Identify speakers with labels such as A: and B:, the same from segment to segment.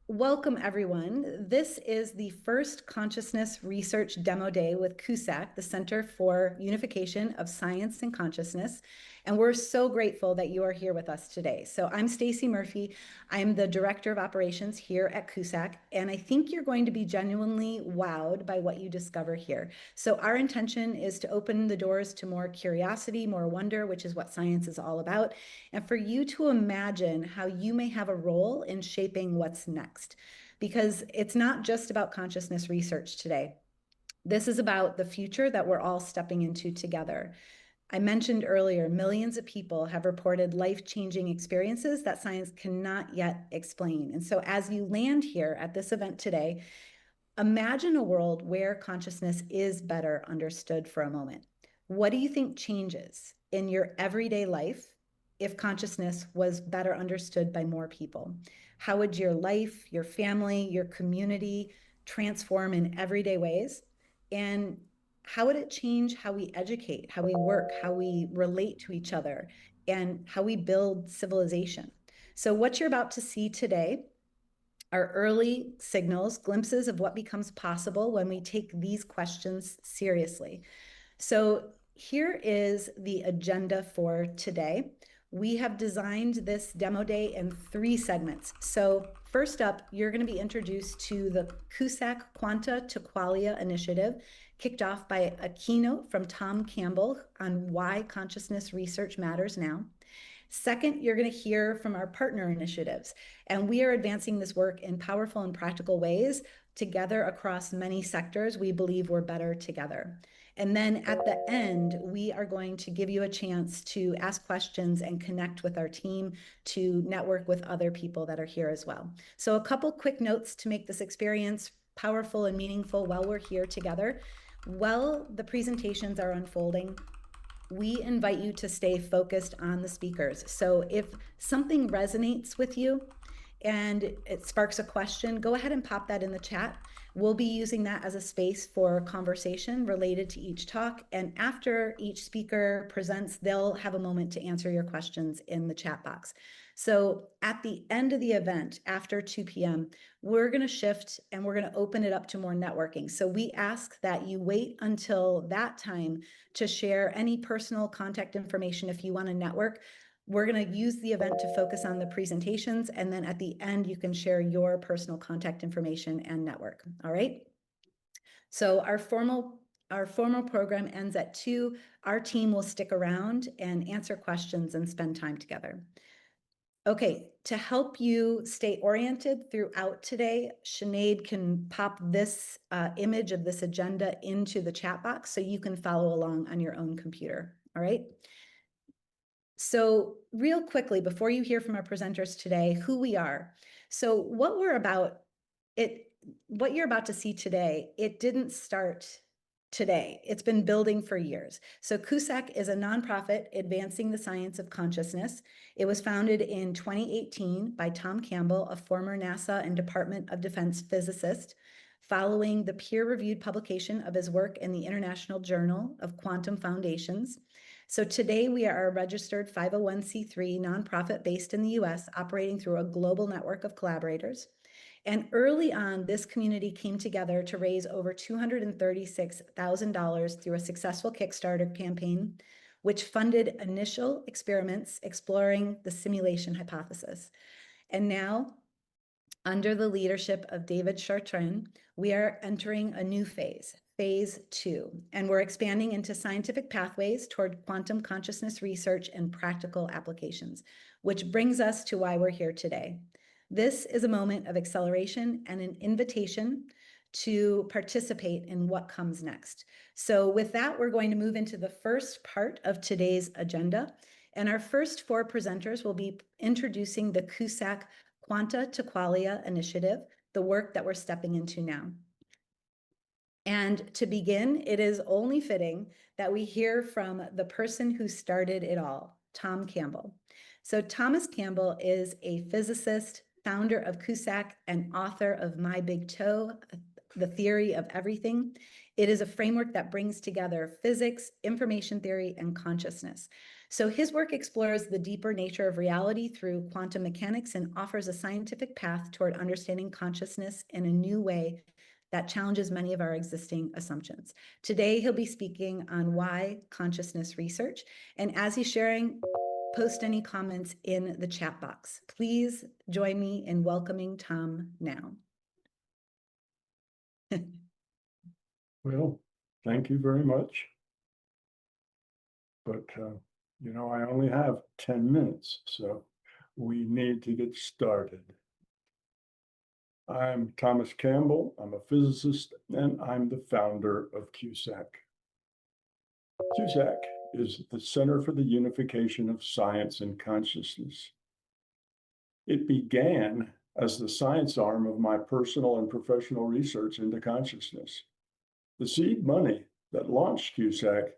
A: Welcome, everyone. This is the first consciousness research demo day with CUSAC, the Center for Unification of Science and Consciousness. And we're so grateful that you are here with us today. So I'm Stacy Murphy. I'm the Director of Operations here at CUSAC, and I think you're going to be genuinely wowed by what you discover here. So our intention is to open the doors to more curiosity, more wonder, which is what science is all about, and for you to imagine how you may have a role in shaping what's next. Because it's not just about consciousness research today. This is about the future that we're all stepping into together. I mentioned earlier, millions of people have reported life-changing experiences that science cannot yet explain. And so as you land here at this event today, imagine a world where consciousness is better understood for a moment. What do you think changes in your everyday life if consciousness was better understood by more people? How would your life, your family, your community transform in everyday ways? And how would it change how we educate, how we work, how we relate to each other, and how we build civilization? So what you're about to see today are early signals, glimpses of what becomes possible when we take these questions seriously. So here is the agenda for today. We have designed this demo day in 3 segments. So first up, you're going to be introduced to the CUSAC Quanta to Qualia initiative, kicked off by a keynote from Tom Campbell on why consciousness research matters now. Second, you're going to hear from our partner initiatives, and we are advancing this work in powerful and practical ways together across many sectors. We believe we're better together. And then at the end, we are going to give you a chance to ask questions and connect with our team, to network with other people that are here as well. So a couple quick notes to make this experience powerful and meaningful while we're here together. While the presentations are unfolding, we invite you to stay focused on the speakers. So if something resonates with you and it sparks a question, go ahead and pop that in the chat. We'll be using that as a space for conversation related to each talk. And after each speaker presents, they'll have a moment to answer your questions in the chat box. So at the end of the event, after 2 p.m., we're going to shift and we're going to open it up to more networking. So we ask that you wait until that time to share any personal contact information if you want to network. We're going to use the event to focus on the presentations, and then at the end, you can share your personal contact information and network. All right. So our formal program ends at 2. Our team will stick around and answer questions and spend time together. Okay, to help you stay oriented throughout today, Sinead can pop this image of this agenda into the chat box so you can follow along on your own computer, all right? So real quickly, before you hear from our presenters today, who we are. So what you're about to see today, it didn't start today. It's been building for years. So CUSAC is a nonprofit advancing the science of consciousness. It was founded in 2018 by Tom Campbell, a former NASA and Department of Defense physicist, following the peer-reviewed publication of his work in the International Journal of Quantum Foundations. So today we are a registered 501c3 nonprofit based in the US, operating through a global network of collaborators. And early on, this community came together to raise over $236,000 through a successful Kickstarter campaign, which funded initial experiments exploring the simulation hypothesis. And now, under the leadership of David Chartrand, we are entering a new phase, phase 2, and we're expanding into scientific pathways toward quantum consciousness research and practical applications, which brings us to why we're here today. This is a moment of acceleration and an invitation to participate in what comes next. So with that, we're going to move into the first part of today's agenda. And our first 4 presenters will be introducing the CUSAC Quanta to Qualia initiative, the work that we're stepping into now. And to begin, it is only fitting that we hear from the person who started it all, Tom Campbell. So Thomas Campbell is a physicist, founder of CUSAC, and author of My Big Toe, The Theory of Everything. It is a framework that brings together physics, information theory, and consciousness. So his work explores the deeper nature of reality through quantum mechanics and offers a scientific path toward understanding consciousness in a new way that challenges many of our existing assumptions. Today, he'll be speaking on why consciousness research. And as he's sharing, post any comments in the chat box. Please join me in welcoming Tom now.
B: Well, thank you very much. But, you know, I only have 10 minutes, so we need to get started. I'm Thomas Campbell. I'm a physicist, and I'm the founder of CUSAC. CUSAC is the Center for the Unification of Science and Consciousness. It began as the science arm of my personal and professional research into consciousness. The seed money that launched CUSAC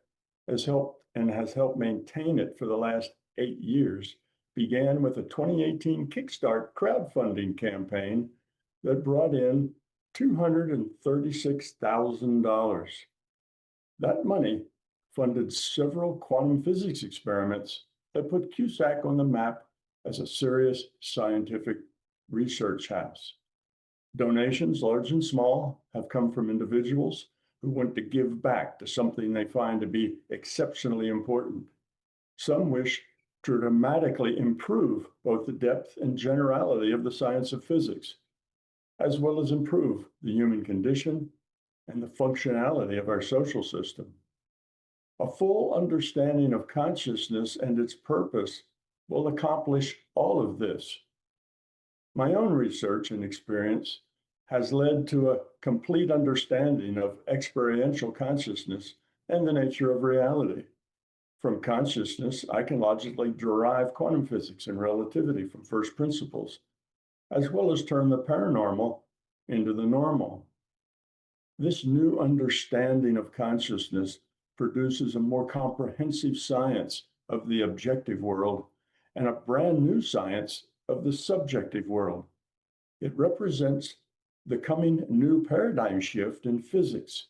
B: has helped maintain it for the last 8 years, began with a 2018 Kickstart crowdfunding campaign that brought in $236,000. That money funded several quantum physics experiments that put CUSAC on the map as a serious scientific research house. Donations, large and small, have come from individuals who want to give back to something they find to be exceptionally important. Some wish to dramatically improve both the depth and generality of the science of physics, as well as improve the human condition and the functionality of our social system. A full understanding of consciousness and its purpose will accomplish all of this. My own research and experience has led to a complete understanding of experiential consciousness and the nature of reality. From consciousness, I can logically derive quantum physics and relativity from first principles, as well as turn the paranormal into the normal. This new understanding of consciousness produces a more comprehensive science of the objective world and a brand new science of the subjective world. It represents the coming new paradigm shift in physics,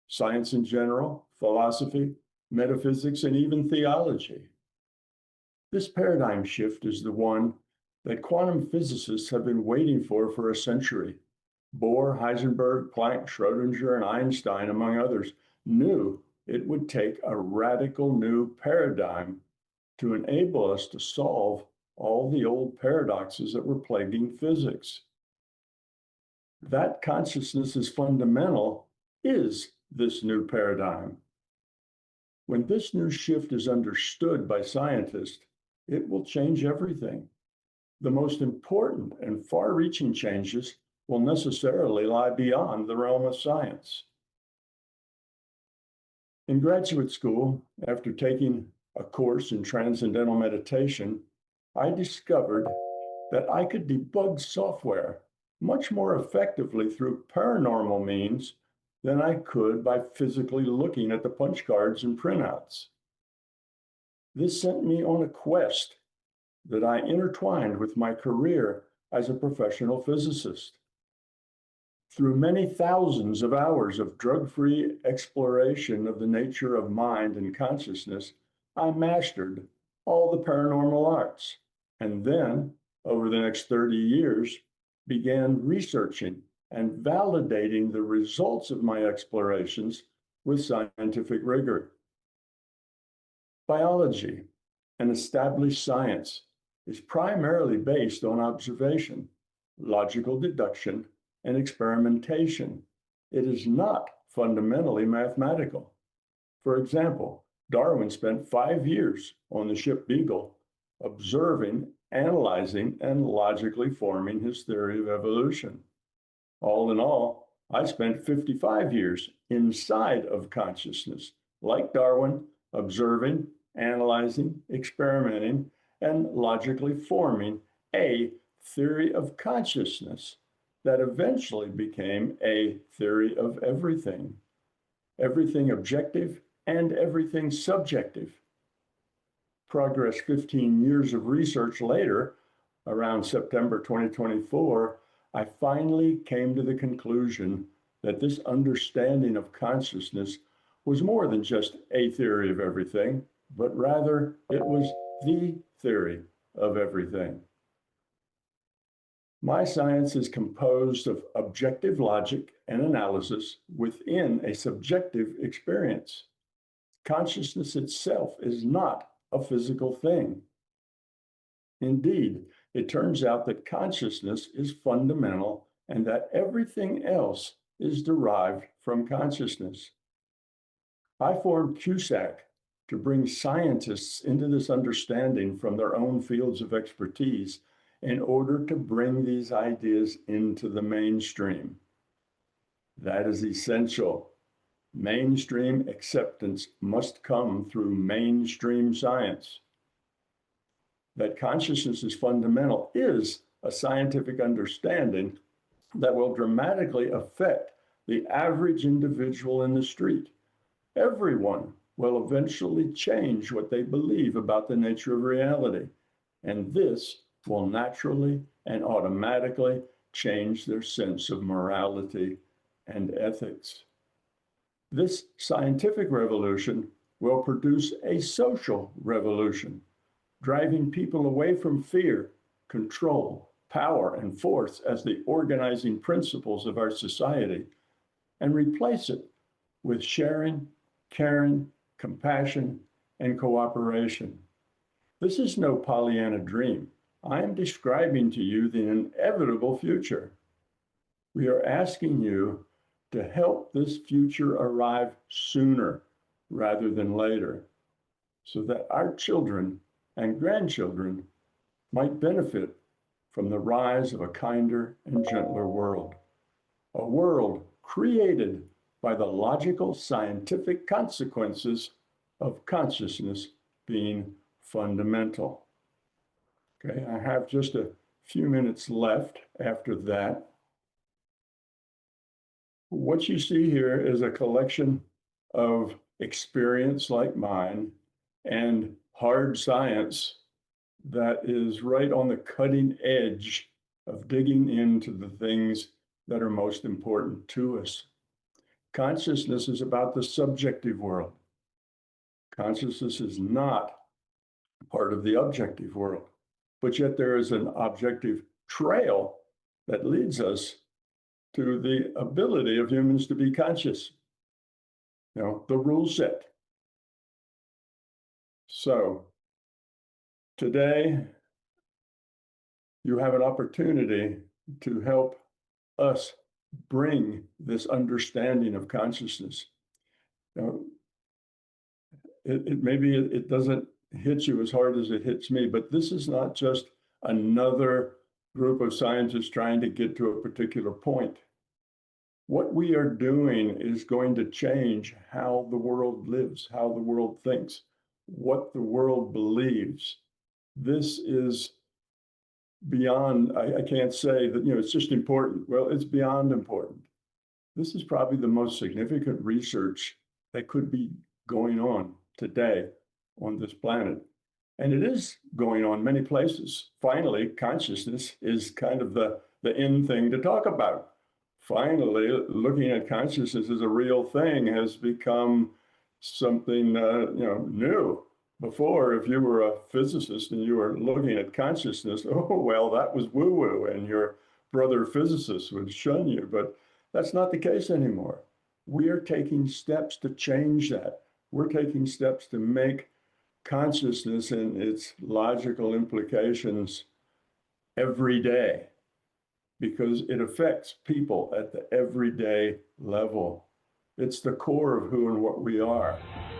B: science in general, philosophy, metaphysics, and even theology. This paradigm shift is the one that quantum physicists have been waiting for a century. Bohr, Heisenberg, Planck, Schrödinger, and Einstein, among others, knew it would take a radical new paradigm to enable us to solve all the old paradoxes that were plaguing physics. That consciousness is fundamental is this new paradigm. When this new shift is understood by scientists, it will change everything. The most important and far-reaching changes will necessarily lie beyond the realm of science. In graduate school, after taking a course in transcendental meditation, I discovered that I could debug software much more effectively through paranormal means than I could by physically looking at the punch cards and printouts. This sent me on a quest that I intertwined with my career as a professional physicist. Through many thousands of hours of drug-free exploration of the nature of mind and consciousness, I mastered all the paranormal arts, and then, over the next 30 years, began researching and validating the results of my explorations with scientific rigor. Biology, an established science, is primarily based on observation, logical deduction, and experimentation. It is not fundamentally mathematical. For example, Darwin spent 5 years on the ship Beagle, observing, analyzing, and logically forming his theory of evolution. All in all, I spent 55 years inside of consciousness, like Darwin, observing, analyzing, experimenting, and logically forming a theory of consciousness that eventually became a theory of everything, everything objective and everything subjective. Progress 15 years of research later, around September 2024, I finally came to the conclusion that this understanding of consciousness was more than just a theory of everything. but rather it was the theory of everything. My science is composed of objective logic and analysis within a subjective experience. Consciousness itself is not a physical thing. Indeed, it turns out that consciousness is fundamental and that everything else is derived from consciousness. I formed CUSAC to bring scientists into this understanding from their own fields of expertise in order to bring these ideas into the mainstream. That is essential. Mainstream acceptance must come through mainstream science. That consciousness is fundamental is a scientific understanding that will dramatically affect the average individual in the street. Everyone will eventually change what they believe about the nature of reality, and this will naturally and automatically change their sense of morality and ethics. This scientific revolution will produce a social revolution, driving people away from fear, control, power, and force as the organizing principles of our society, and replace it with sharing, caring, compassion, and cooperation. This is no Pollyanna dream. I am describing to you the inevitable future. We are asking you to help this future arrive sooner rather than later, so that our children and grandchildren might benefit from the rise of a kinder and gentler world. A world created by the logical scientific consequences of consciousness being fundamental. Okay, I have just a few minutes left after that. What you see here is a collection of experience like mine and hard science that is right on the cutting edge of digging into the things that are most important to us. Consciousness is about the subjective world. Consciousness is not part of the objective world, but yet there is an objective trail that leads us to the ability of humans to be conscious. You know, the rule set. So today, you have an opportunity to help us bring this understanding of consciousness. Now, maybe it doesn't hit you as hard as it hits me, but this is not just another group of scientists trying to get to a particular point. What we are doing is going to change how the world lives, how the world thinks, what the world believes. This is beyond, I can't say that, it's just important. Well, it's beyond important. This is probably the most significant research that could be going on today on this planet. And it is going on many places. Finally, consciousness is kind of the in thing to talk about. Finally, looking at consciousness as a real thing has become something new. Before, if you were a physicist and you were looking at consciousness, oh, well, that was woo-woo, and your brother physicist would shun you. But that's not the case anymore. We are taking steps to change that. We're taking steps to make consciousness and its logical implications every day, because it affects people at the everyday level. It's the core of who and what we are.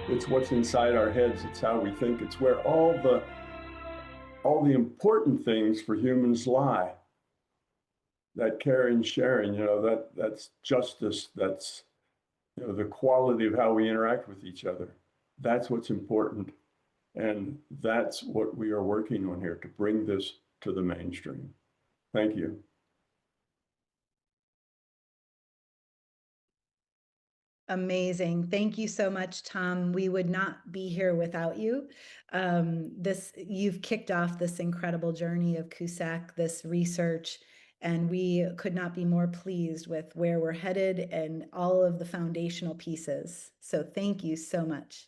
B: It's what's inside our heads. It's how we think. It's where all the important things for humans lie. That caring, sharing, that's justice. That's the quality of how we interact with each other. That's what's important. And that's what we are working on here, to bring this to the mainstream. Thank you.
A: Amazing. Thank you so much, Tom. We would not be here without you. You've kicked off this incredible journey of CUSAC, this research, and we could not be more pleased with where we're headed and all of the foundational pieces. So thank you so much.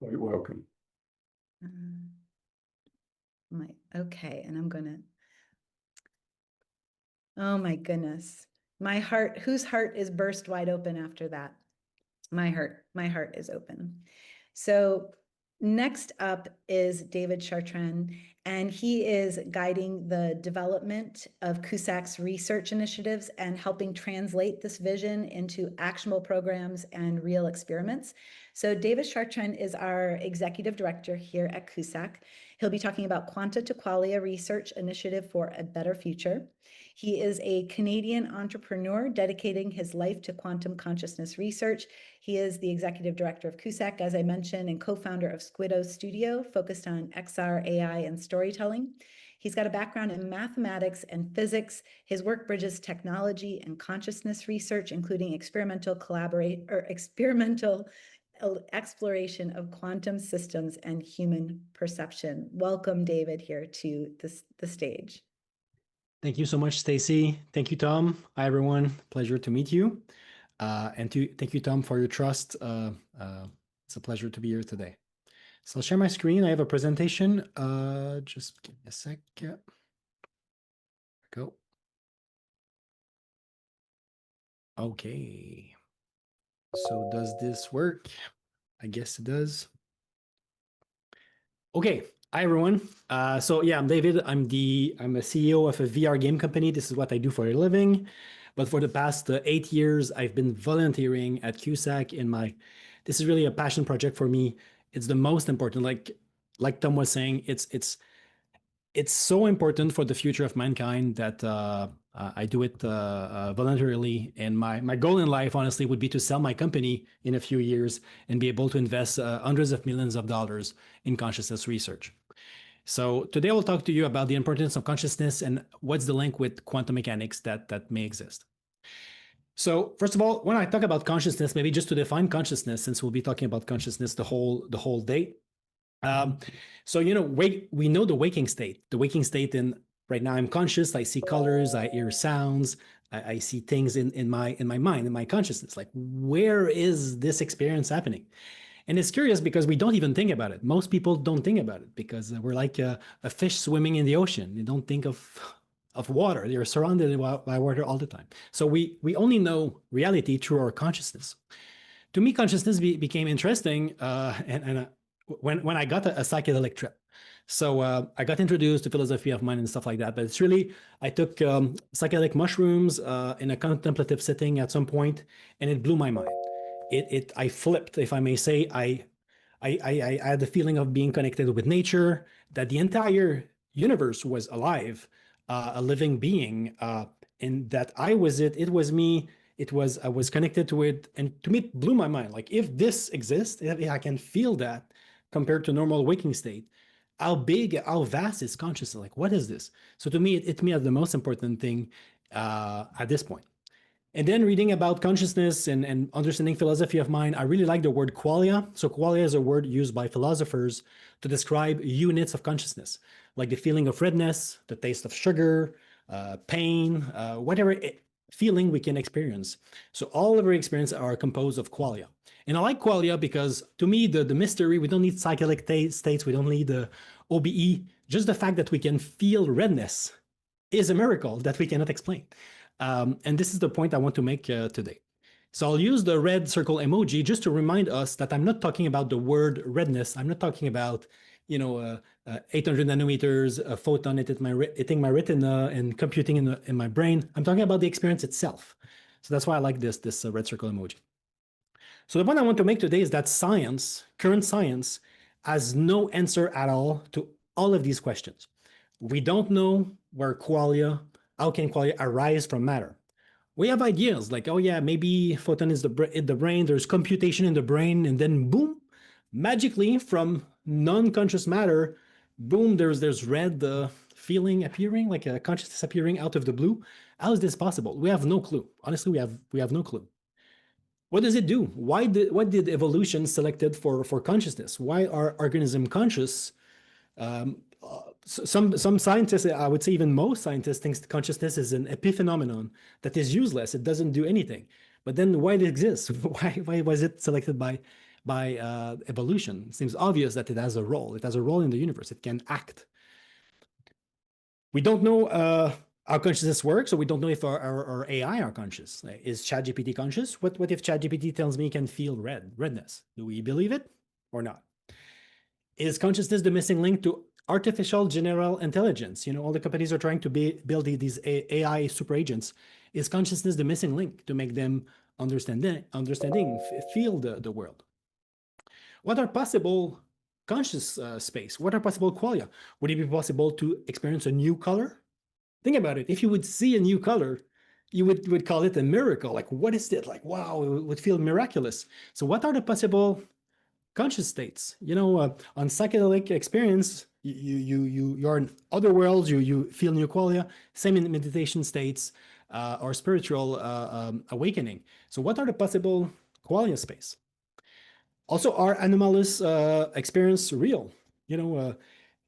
B: Quite welcome.
A: Okay, and I'm gonna, oh my goodness. My heart, whose heart is burst wide open after that? My heart is open. So next up is David Chartrand, and he is guiding the development of CUSAC's research initiatives and helping translate this vision into actionable programs and real experiments. So David Chartrand is our executive director here at CUSAC. He'll be talking about Quanta to Qualia Research Initiative for a Better Future. He is a Canadian entrepreneur dedicating his life to quantum consciousness research. He is the executive director of CUSAC, as I mentioned, and co-founder of Squiddo Studio, focused on XR, AI, and storytelling. He's got a background in mathematics and physics. His work bridges technology and consciousness research, including experimental exploration of quantum systems and human perception. Welcome, David, here to the stage.
C: Thank you so much, Stacy. Thank you, Tom. Hi, everyone. Pleasure to meet you. Thank you, Tom, for your trust. It's a pleasure to be here today. So I'll share my screen. I have a presentation. Just give me a sec. Go. Okay. So does this work? I guess it does. Okay. Hi, everyone. So yeah, I'm David. I'm a CEO of a VR game company. This is what I do for a living. But for the past 8 years, I've been volunteering at CUSAC this is really a passion project for me. It's the most important, like Tom was saying, it's so important for the future of mankind that I do it voluntarily. And my goal in life, honestly, would be to sell my company in a few years and be able to invest hundreds of millions of dollars in consciousness research. So today we'll talk to you about the importance of consciousness and what's the link with quantum mechanics that may exist. So first of all, when I talk about consciousness, maybe just to define consciousness, since we'll be talking about consciousness the whole day. So we know the waking state. The waking state right now I'm conscious. I see colors. I hear sounds. I see things in my mind, in my consciousness. Like, where is this experience happening? And it's curious because we don't even think about it. Most people don't think about it because we're like a fish swimming in the ocean. They don't think of water. They're surrounded by water all the time. So we only know reality through our consciousness. To me, consciousness became interesting when I got a psychedelic trip. So I got introduced to philosophy of mind and stuff like that. But it's really, I took psychedelic mushrooms in a contemplative setting at some point, and it blew my mind. I flipped, if I may say. I had the feeling of being connected with nature, that the entire universe was alive, a living being, and that I was it. It was me. I was connected to it, and to me, it blew my mind. Like, if this exists, if I can feel that compared to normal waking state, how big, how vast is consciousness? Like, what is this? So to me, it me as the most important thing at this point. And then reading about consciousness and understanding philosophy of mind, I really like the word qualia. So qualia is a word used by philosophers to describe units of consciousness, like the feeling of redness, the taste of sugar, pain, whatever feeling we can experience. So all of our experiences are composed of qualia. And I like qualia because, to me, the mystery, we don't need psychedelic states, we don't need the OBE. Just the fact that we can feel redness is a miracle that we cannot explain. And this is the point I want to make today. So I'll use the red circle emoji just to remind us that I'm not talking about the word redness. I'm not talking about, 800 nanometers, a photon hitting my retina and computing in my brain. I'm talking about the experience itself. So that's why I like this red circle emoji. So the point I want to make today is that current science, has no answer at all to all of these questions. We don't know how can qualia arise from matter. We have ideas like, oh yeah, maybe photon is in the brain, there's computation in the brain, and then boom, magically from non-conscious matter, boom, there's red feeling appearing, like a consciousness appearing out of the blue. How is this possible? We have no clue. Honestly, we have no clue. What does it do? What did evolution selected for consciousness? Why are organisms conscious? Some scientists, I would say even most scientists, think consciousness is an epiphenomenon that is useless. It doesn't do anything. But then why it exists? Why was it selected by by evolution. It seems obvious that it has a role. It has a role in the universe. It can act. We don't know how consciousness works, so we don't know if our AI are conscious. Is ChatGPT conscious? What if ChatGPT tells me it can feel redness? Do we believe it or not? Is consciousness the missing link to artificial general intelligence? You know, all the companies are trying to build these AI super agents. Is consciousness the missing link to make them feel the world? What are possible conscious space? What are possible qualia? Would it be possible to experience a new color? Think about it. If you would see a new color, you would call it a miracle. Like, what is it? Like, wow, it would feel miraculous. So what are the possible conscious states? You know, on psychedelic experience, you're in other worlds, you feel new qualia, same in meditation states or spiritual awakening. So what are the possible qualia space? Also, are anomalous experience real? You know,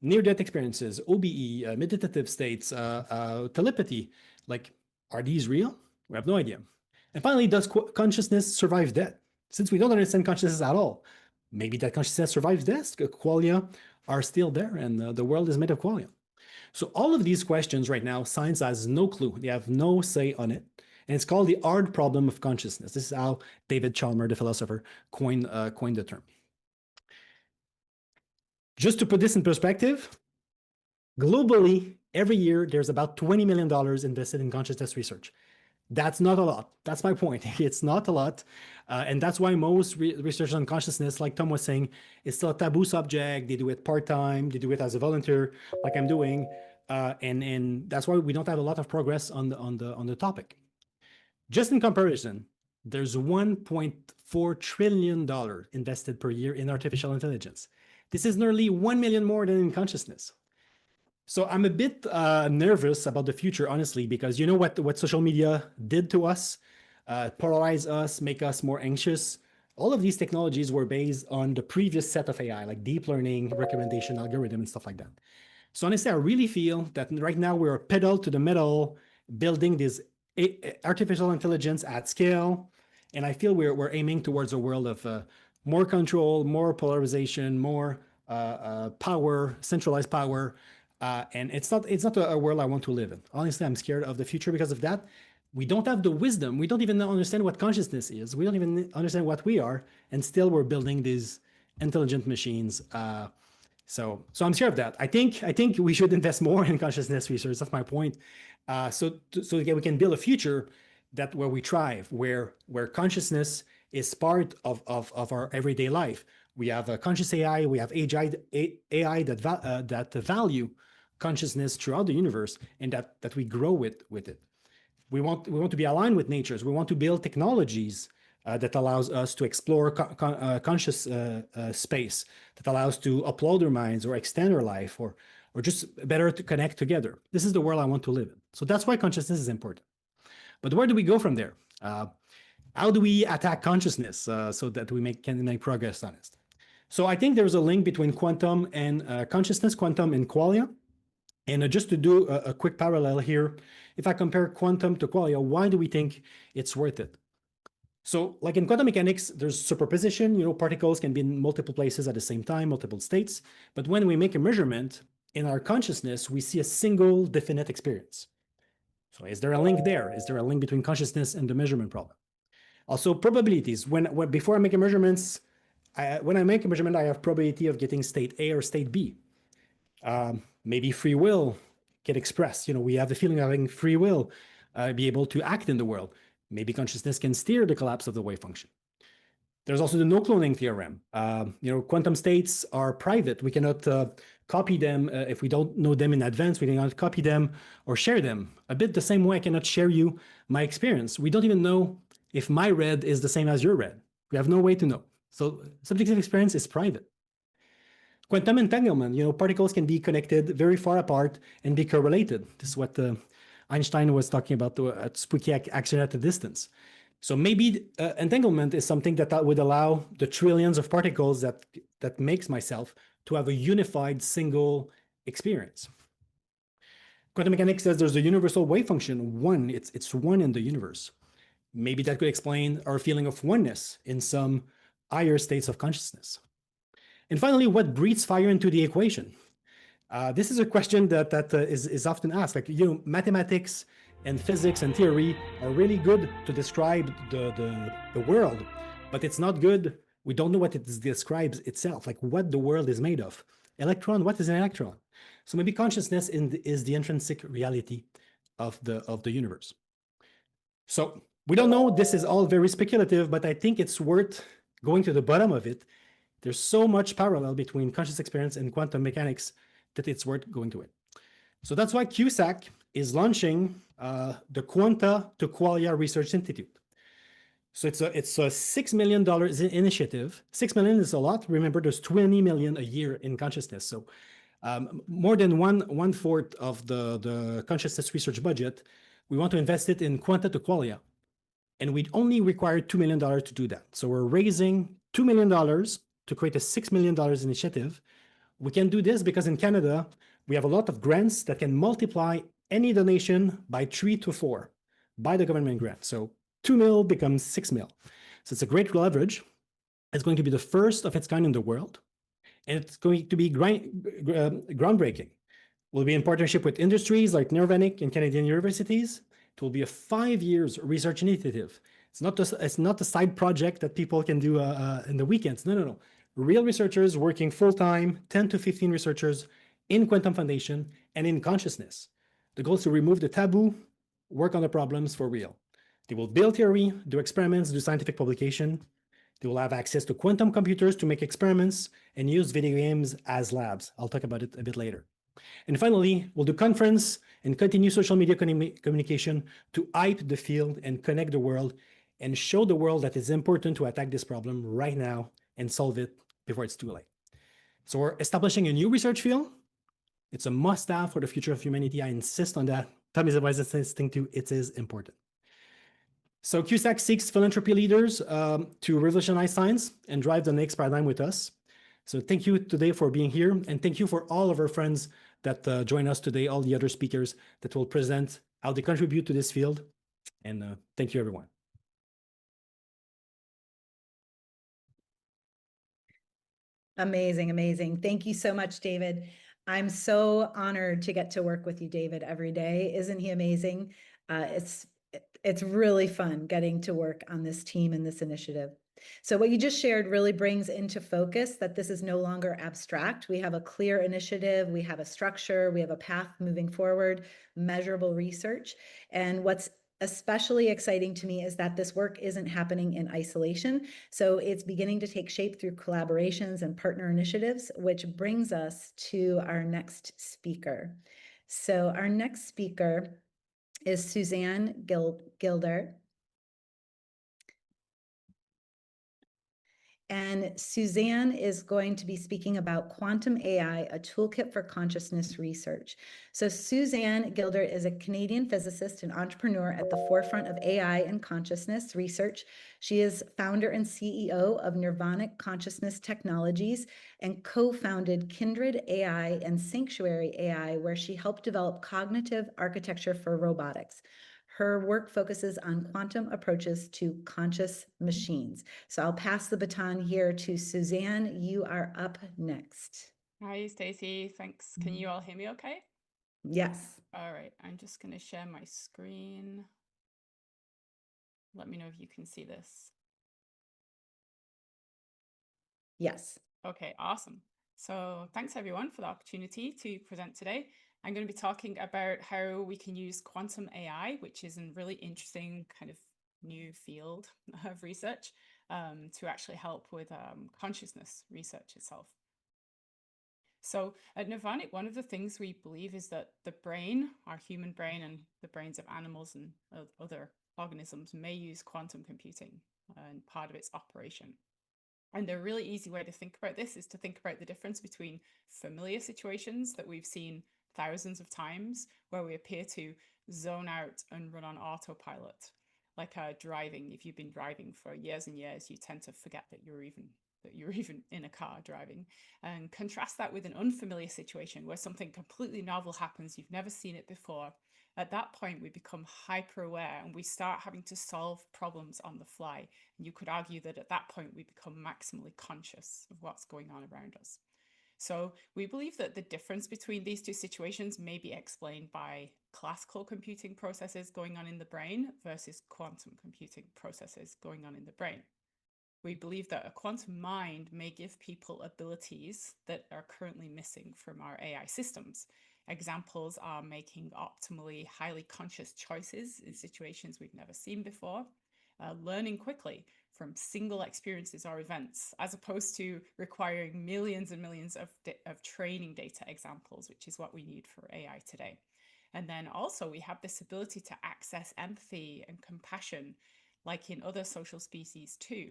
C: near-death experiences, OBE, meditative states, telepathy, like, are these real? We have no idea. And finally, does consciousness survive death? Since we don't understand consciousness at all, maybe that consciousness survives death. Qualia are still there, and the world is made of qualia. So all of these questions right now, science has no clue. They have no say on it. And it's called the hard problem of consciousness. This is how David Chalmers, the philosopher, coined the term. Just to put this in perspective, globally, every year, there's about $20 million invested in consciousness research. That's not a lot. That's my point. It's not a lot. And that's why most research on consciousness, like Tom was saying, is still a taboo subject. They do it part-time. They do it as a volunteer, like I'm doing. And that's why we don't have a lot of progress on the topic. Just in comparison, there's $1.4 trillion invested per year in artificial intelligence. This is nearly 1 million more than in consciousness. So I'm a bit nervous about the future, honestly, because you know what social media did to us, polarize us, make us more anxious. All of these technologies were based on the previous set of AI, like deep learning, recommendation algorithm, and stuff like that. So honestly, I really feel that right now we're pedal to the metal, building this artificial intelligence at scale. And I feel we're aiming towards a world of more control, more polarization, more power, centralized power. And it's not a world I want to live in. Honestly, I'm scared of the future because of that. We don't have the wisdom. We don't even understand what consciousness is. We don't even understand what we are. And still we're building these intelligent machines. So I'm scared of that. I think we should invest more in consciousness research. That's my point. So we can build a future where we thrive, where consciousness is part of our everyday life. We have a conscious AI. We have AI that value consciousness throughout the universe, and that we grow with it. We want to be aligned with nature. We want to build technologies that allows us to explore conscious space, that allows to upload our minds or extend our life, or just better to connect together. This is the world I want to live in. So that's why consciousness is important. But where do we go from there? How do we attack consciousness so that we can make progress on it? So I think there's a link between quantum and consciousness, quantum and qualia. And just to do a quick parallel here, if I compare quantum to qualia, why do we think it's worth it? So like in quantum mechanics, there's superposition. You know, particles can be in multiple places at the same time, multiple states. But when we make a measurement in our consciousness, we see a single definite experience. So is there a link there? Is there a link between consciousness and the measurement problem? Also, probabilities. Before I make a measurement, I have probability of getting state A or state B. Maybe free will get expressed. You know, we have the feeling of having free will, be able to act in the world. Maybe consciousness can steer the collapse of the wave function. There's also the no cloning theorem. You know, quantum states are private. We cannot copy them if we don't know them in advance. We cannot copy them or share them. A bit the same way I cannot share you my experience. We don't even know if my red is the same as your red. We have no way to know. So subjective experience is private. Quantum entanglement, you know, particles can be connected very far apart and be correlated. This is what Einstein was talking about, at spooky accelerated distance. So maybe entanglement is something that would allow the trillions of particles that makes myself to have a unified single experience. Quantum mechanics says there's a universal wave function, one. It's one in the universe. Maybe that could explain our feeling of oneness in some higher states of consciousness. And finally, what breathes fire into the equation? This is a question that is often asked. Like, mathematics and physics and theory are really good to describe the world, but it's not good. We don't know what it describes itself, like what the world is made of. Electron, what is an electron? So maybe consciousness is the intrinsic reality of the universe. So we don't know. This is all very speculative, but I think it's worth going to the bottom of it. There's so much parallel between conscious experience and quantum mechanics that it's worth going to it. So that's why CUSAC is launching the Quanta to Qualia Research Institute. So it's a $6 million initiative. 6 million is a lot. Remember, there's 20 million a year in consciousness. So more than one fourth of the consciousness research budget, we want to invest it in Quanta to Qualia. And we only require $2 million to do that. So we're raising $2 million to create a $6 million initiative. We can do this because in Canada, we have a lot of grants that can multiply any donation by 3 to 4 by the government grant. So 2 mil becomes 6 mil. So it's a great leverage. It's going to be the first of its kind in the world. And it's going to be groundbreaking. We'll be in partnership with industries like Nirvanic and Canadian universities. It will be a 5 years research initiative. It's not a side project that people can do in the weekends. No. Real researchers working full-time, 10 to 15 researchers in Quantum Foundation and in consciousness. The goal is to remove the taboo, work on the problems for real. They will build theory, do experiments, do scientific publication. They will have access to quantum computers to make experiments and use video games as labs. I'll talk about it a bit later. And finally, we'll do conference and continue social media communication to hype the field and connect the world and show the world that it's important to attack this problem right now and solve it before it's too late. So we're establishing a new research field. It's a must-have for the future of humanity. I insist on that. Tom is advised insisting too. It is important. So CUSAC seeks philanthropy leaders to revolutionize science and drive the next paradigm with us. So thank you today for being here. And thank you for all of our friends that join us today, all the other speakers that will present how they contribute to this field. And thank you, everyone.
A: Amazing, amazing. Thank you so much, David. I'm so honored to get to work with you, David, every day. Isn't he amazing? It's really fun getting to work on this team and this initiative. So what you just shared really brings into focus that this is no longer abstract. We have a clear initiative, we have a structure, we have a path moving forward, measurable research. And what's especially exciting to me is that this work isn't happening in isolation. So it's beginning to take shape through collaborations and partner initiatives, which brings us to our next speaker. So our next speaker is Suzanne Gilder. And Suzanne is going to be speaking about quantum AI, a toolkit for consciousness research. So Suzanne Gilder is a Canadian physicist and entrepreneur at the forefront of AI and consciousness research. She is founder and CEO of Nirvanic Consciousness Technologies and co-founded Kindred AI and Sanctuary AI, where she helped develop cognitive architecture for robotics. Her work focuses on quantum approaches to conscious machines. So I'll pass the baton here to Suzanne. You are up next.
D: Hi, Stacey. Thanks. Can you all hear me okay?
A: Yes.
D: All right. I'm just going to share my screen. Let me know if you can see this.
A: Yes.
D: Okay, awesome. So thanks everyone for the opportunity to present today. I'm going to be talking about how we can use quantum AI, which is a really interesting kind of new field of research, to actually help with consciousness research itself. So at Nirvanic, one of the things we believe is that the brain, our human brain and the brains of animals and other organisms may use quantum computing in part of its operation. And a really easy way to think about this is to think about the difference between familiar situations that we've seen thousands of times where we appear to zone out and run on autopilot, like driving. If you've been driving for years and years, you tend to forget that you're even in a car driving. And contrast that with an unfamiliar situation where something completely novel happens, you've never seen it before, At that point, we become hyper aware and we start having to solve problems on the fly. And you could argue that at that point, we become maximally conscious of what's going on around us. So we believe that the difference between these two situations may be explained by classical computing processes going on in the brain versus quantum computing processes going on in the brain. We believe that a quantum mind may give people abilities that are currently missing from our AI systems. Examples are making optimally highly conscious choices in situations we've never seen before, learning quickly from single experiences or events, as opposed to requiring millions and millions of training data examples, which is what we need for AI today. And then also we have this ability to access empathy and compassion, like in other social species too.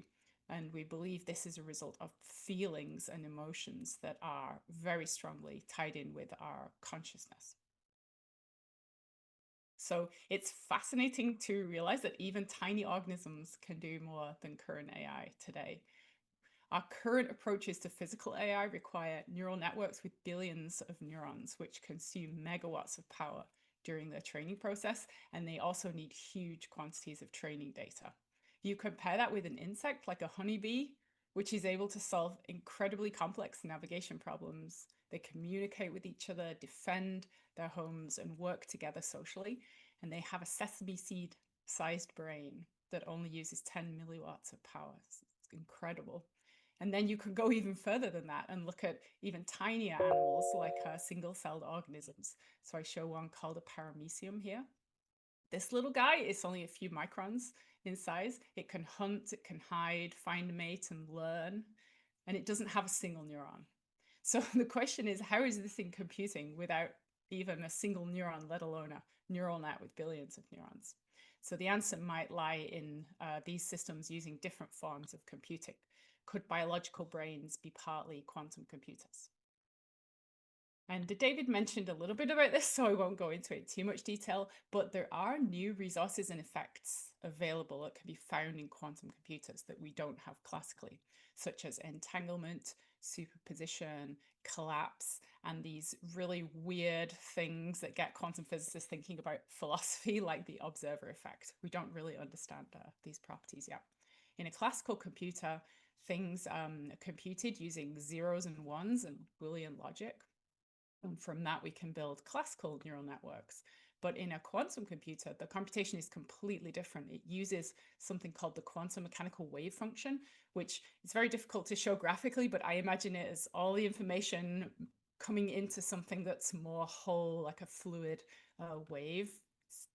D: And we believe this is a result of feelings and emotions that are very strongly tied in with our consciousness. So it's fascinating to realize that even tiny organisms can do more than current AI today. Our current approaches to physical AI require neural networks with billions of neurons, which consume megawatts of power during the training process, and they also need huge quantities of training data. You compare that with an insect like a honeybee, which is able to solve incredibly complex navigation problems. They communicate with each other, defend their homes, and work together socially. And they have a sesame seed-sized brain that only uses 10 milliwatts of power. It's incredible. And then you can go even further than that and look at even tinier animals like single-celled organisms. So I show one called a paramecium here. This little guy is only a few microns in size. It can hunt, it can hide, find a mate, and learn. And it doesn't have a single neuron. So the question is, how is this thing computing without even a single neuron, let alone a neural net with billions of neurons? So the answer might lie in these systems using different forms of computing. Could biological brains be partly quantum computers? And David mentioned a little bit about this, so I won't go into it too much detail, but there are new resources and effects available that can be found in quantum computers that we don't have classically, such as entanglement, superposition, collapse, and these really weird things that get quantum physicists thinking about philosophy, like the observer effect. We don't really understand these properties yet. In a classical computer, things are computed using zeros and ones and Boolean logic. And from that, we can build classical neural networks. But in a quantum computer, the computation is completely different. It uses something called the quantum mechanical wave function, which is very difficult to show graphically, but I imagine it as all the information coming into something that's more whole, like a fluid wave,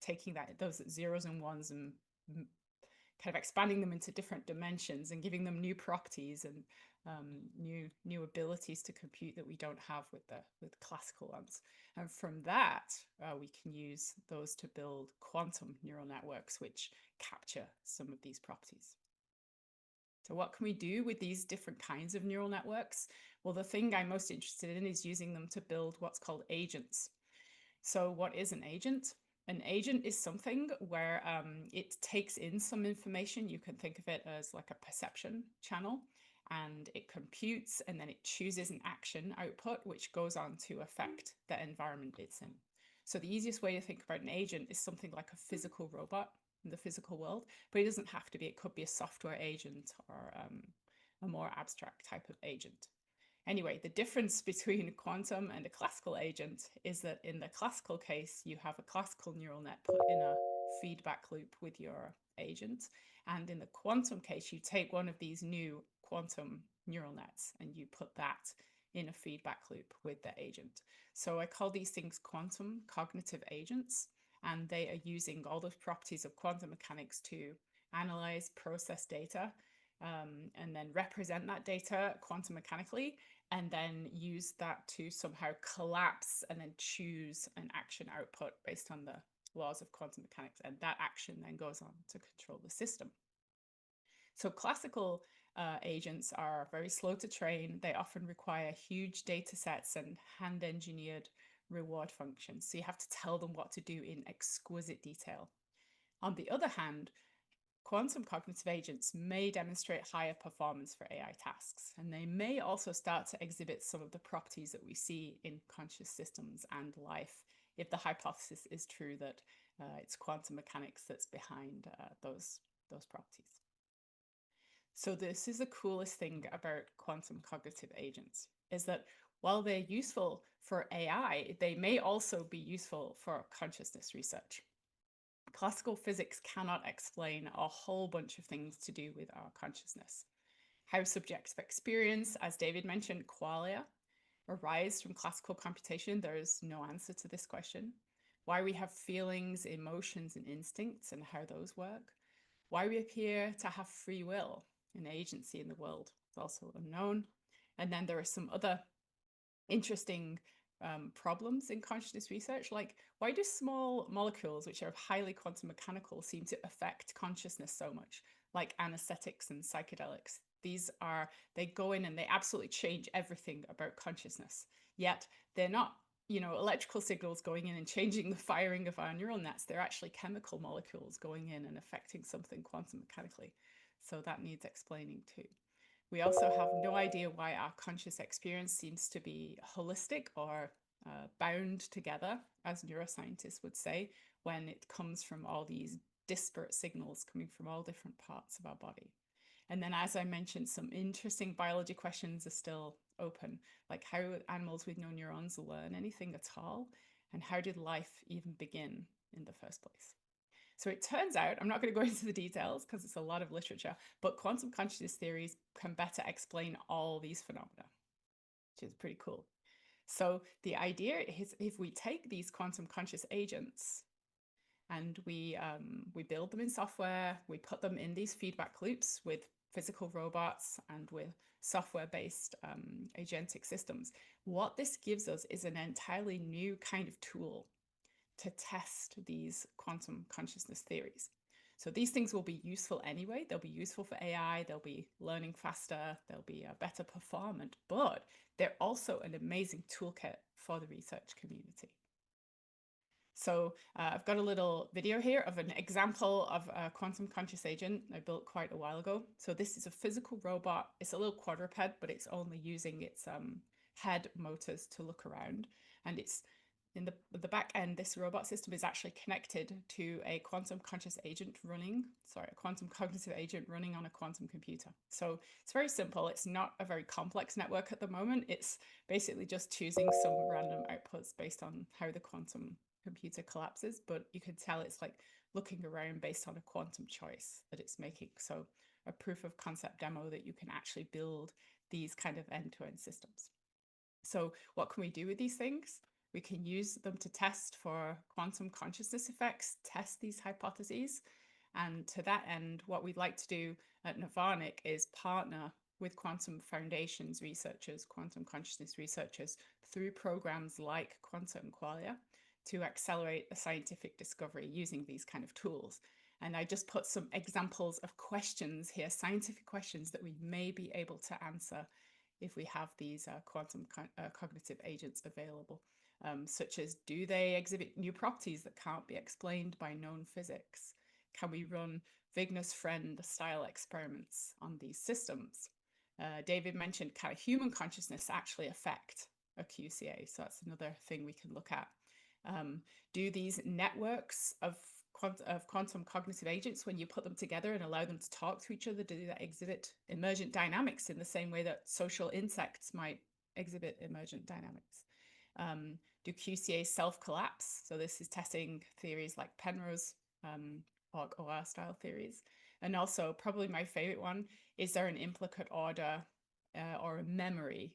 D: taking those zeros and ones and kind of expanding them into different dimensions and giving them new properties and new abilities to compute that we don't have with classical ones. And from that, we can use those to build quantum neural networks, which capture some of these properties. So what can we do with these different kinds of neural networks? Well, the thing I'm most interested in is using them to build what's called agents. So what is an agent? An agent is something where it takes in some information. You can think of it as like a perception channel, and it computes, and then it chooses an action output, which goes on to affect the environment it's in. So the easiest way to think about an agent is something like a physical robot in the physical world, but it doesn't have to be. It could be a software agent or a more abstract type of agent. Anyway, the difference between quantum and a classical agent is that in the classical case, you have a classical neural net put in a feedback loop with your agent. And in the quantum case, you take one of these new quantum neural nets and you put that in a feedback loop with the agent. So I call these things quantum cognitive agents, and they are using all those properties of quantum mechanics to analyze, process data, and then represent that data quantum mechanically, and then use that to somehow collapse and then choose an action output based on the laws of quantum mechanics. And that action then goes on to control the system. So classical agents are very slow to train. They often require huge data sets and hand-engineered reward functions. So you have to tell them what to do in exquisite detail. On the other hand, quantum cognitive agents may demonstrate higher performance for AI tasks, and they may also start to exhibit some of the properties that we see in conscious systems and life if the hypothesis is true that it's quantum mechanics that's behind those properties. So this is the coolest thing about quantum cognitive agents, is that while they're useful for AI, they may also be useful for consciousness research. Classical physics cannot explain a whole bunch of things to do with our consciousness. How subjective experience, as David mentioned, qualia, arise from classical computation, there is no answer to this question. Why we have feelings, emotions, and instincts, and how those work. Why we appear to have free will and agency in the world is also unknown. And then there are some other interesting problems in consciousness research, like why do small molecules, which are highly quantum mechanical, seem to affect consciousness so much, like anesthetics and psychedelics? They go in and they absolutely change everything about consciousness, yet they're not, electrical signals going in and changing the firing of our neural nets. They're actually chemical molecules going in and affecting something quantum mechanically. So that needs explaining too. We also have no idea why our conscious experience seems to be holistic or bound together, as neuroscientists would say, when it comes from all these disparate signals coming from all different parts of our body. And then, as I mentioned, some interesting biology questions are still open, like how animals with no neurons learn anything at all, and how did life even begin in the first place? So it turns out, I'm not going to go into the details because it's a lot of literature, but quantum consciousness theories can better explain all these phenomena, which is pretty cool. So the idea is, if we take these quantum conscious agents and we build them in software, we put them in these feedback loops with physical robots and with software-based agentic systems, what this gives us is an entirely new kind of tool to test these quantum consciousness theories. So these things will be useful anyway. They'll be useful for AI. They'll be learning faster. They'll be better performant, but they're also an amazing toolkit for the research community. So I've got a little video here of an example of a quantum conscious agent I built quite a while ago. So this is a physical robot. It's a little quadruped, but it's only using its head motors to look around. And it's in the back end, this robot system is actually connected to a quantum conscious agent a quantum cognitive agent running on a quantum computer. So it's very simple. It's not a very complex network at the moment. It's basically just choosing some random outputs based on how the quantum computer collapses, but you can tell it's like looking around based on a quantum choice that it's making. So a proof of concept demo that you can actually build these kind of end-to-end systems. So what can we do with these things? We can use them to test for quantum consciousness effects, test these hypotheses. And to that end, what we'd like to do at Nirvanic is partner with quantum foundations researchers, quantum consciousness researchers, through programs like Quanta and Qualia to accelerate the scientific discovery using these kind of tools. And I just put some examples of questions here, scientific questions that we may be able to answer if we have these quantum cognitive agents available. Such as, do they exhibit new properties that can't be explained by known physics? Can we run Wigner's friend style experiments on these systems? David mentioned, can a human consciousness actually affect a QCA? So that's another thing we can look at. Do these networks of quantum cognitive agents, when you put them together and allow them to talk to each other, do they exhibit emergent dynamics in the same way that social insects might exhibit emergent dynamics? Do QCAs self-collapse? So this is testing theories like Penrose or OR style theories. And also, probably my favorite one, is there an implicate order or a memory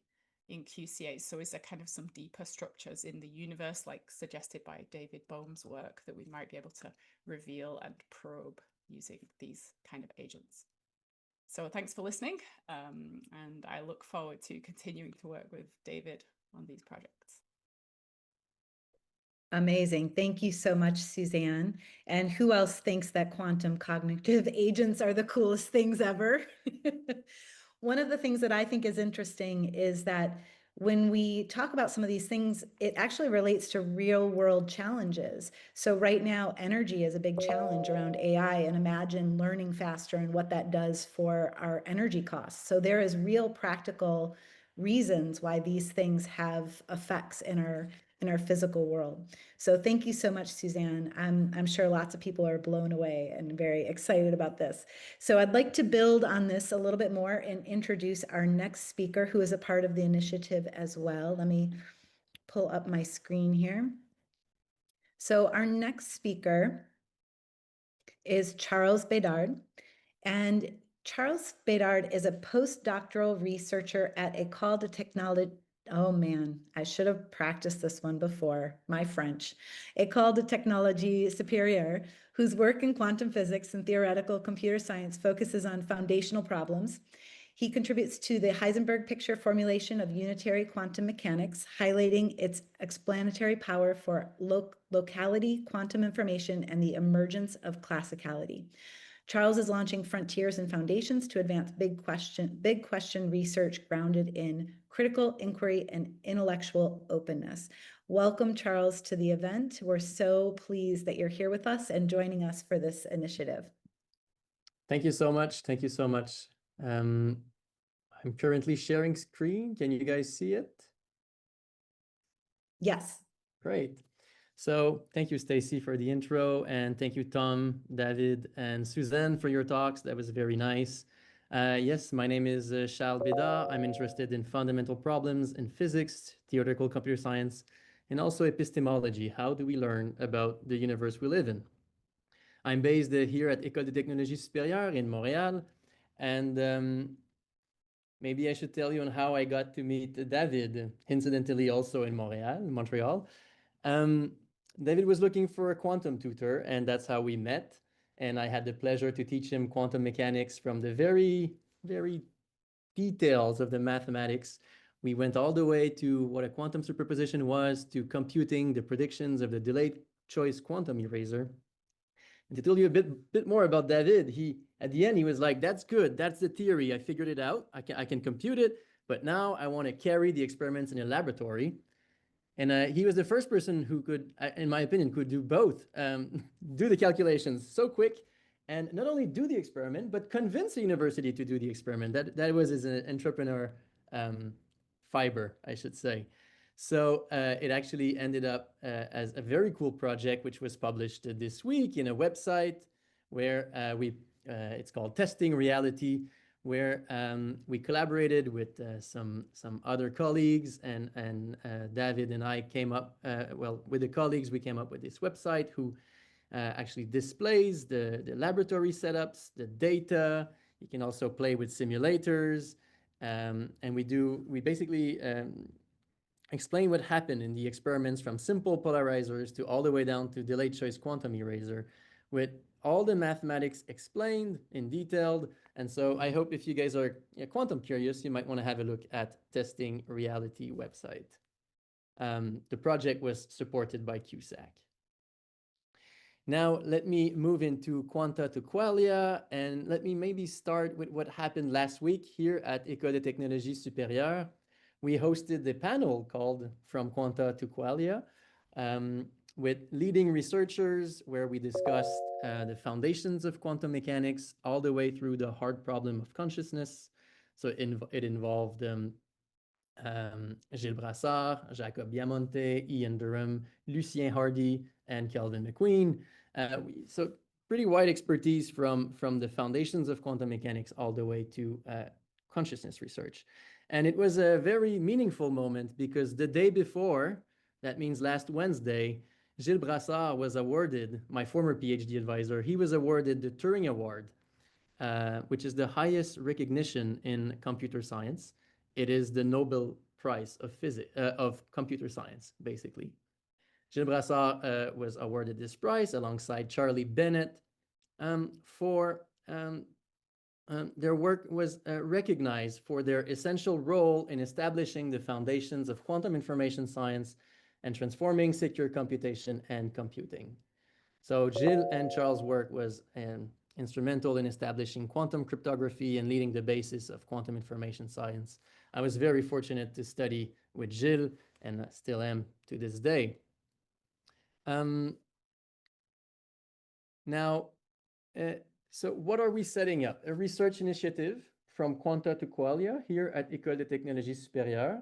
D: in QCAs? So is there kind of some deeper structures in the universe, like suggested by David Bohm's work, that we might be able to reveal and probe using these kind of agents? So thanks for listening. And I look forward to continuing to work with David on these projects.
A: Amazing. Thank you so much, Suzanne. And who else thinks that quantum cognitive agents are the coolest things ever? One of the things that I think is interesting is that when we talk about some of these things, it actually relates to real world challenges. So right now, energy is a big challenge around AI, and imagine learning faster and what that does for our energy costs. So there is real practical reasons why these things have effects in our in our physical world. So thank you so much, Suzanne. I'm sure lots of people are blown away and very excited about this. So I'd like to build on this a little bit more and introduce our next speaker, who is a part of the initiative as well. Let me pull up my screen here. So our next speaker is Charles Bedard. And Charles Bedard is a postdoctoral researcher at École de Technologie. Oh man, I should have practiced this one before, my French. École de Technologie Supérieure, whose work in quantum physics and theoretical computer science focuses on foundational problems. He contributes to the Heisenberg picture formulation of unitary quantum mechanics, highlighting its explanatory power for locality, quantum information, and the emergence of classicality. Charles is launching Frontiers and Foundations to advance big question research grounded in critical inquiry and intellectual openness. Welcome, Charles, to the event. We're so pleased that you're here with us and joining us for this initiative.
E: Thank you so much. Thank you so much. I'm currently sharing screen. Can you guys see it?
A: Yes.
E: Great. So thank you, Stacy, for the intro, and thank you, Tom, David, and Suzanne for your talks. That was very nice. Yes, my name is Charles Bedard. I'm interested in fundamental problems in physics, theoretical computer science, and also epistemology. How do we learn about the universe we live in? I'm based here at École de Technologie Supérieure in Montréal, and maybe I should tell you on how I got to meet David, incidentally also in Montreal. David was looking for a quantum tutor, and that's how we met. And I had the pleasure to teach him quantum mechanics from the very, very details of the mathematics. We went all the way to what a quantum superposition was, to computing the predictions of the delayed choice quantum eraser. And to tell you a bit more about David, at the end he was like, "That's good. That's the theory. I figured it out. I can compute it. But now I want to carry the experiments in a laboratory." And he was the first person who could, in my opinion, could do both, do the calculations so quick, and not only do the experiment, but convince the university to do the experiment. That was his entrepreneur fiber, I should say. So it actually ended up as a very cool project, which was published this week in a website where it's called Testing Reality, where we collaborated with some other colleagues, and David and I came up, with the colleagues, we came up with this website who actually displays the laboratory setups, the data. You can also play with simulators, and we basically explain what happened in the experiments from simple polarizers to all the way down to delayed choice quantum eraser, with all the mathematics explained in detail. And so I hope if you guys are quantum curious, you might want to have a look at Testing Reality website. The project was supported by CUSAC. Now, let me move into Quanta to Qualia, and let me maybe start with what happened last week here at École de Technologie Supérieure. We hosted the panel called From Quanta to Qualia, with leading researchers, where we discussed the foundations of quantum mechanics all the way through the hard problem of consciousness. So it involved Gilles Brassard, Jacob Diamante, Ian Durham, Lucien Hardy, and Kelvin McQueen. So pretty wide expertise from the foundations of quantum mechanics all the way to consciousness research. And it was a very meaningful moment because the day before, that means last Wednesday, Gilles Brassard was awarded, my former PhD advisor, he was awarded the Turing Award, which is the highest recognition in computer science. It is the Nobel Prize of computer science, basically. Gilles Brassard was awarded this prize alongside Charlie Bennett for their work was recognized for their essential role in establishing the foundations of quantum information science and transforming secure computation and computing. So Gilles and Charles' work was instrumental in establishing quantum cryptography and leading the basis of quantum information science. I was very fortunate to study with Gilles, and still am to this day. So what are we setting up? A research initiative from Quanta to Qualia here at École de Technologie Supérieure.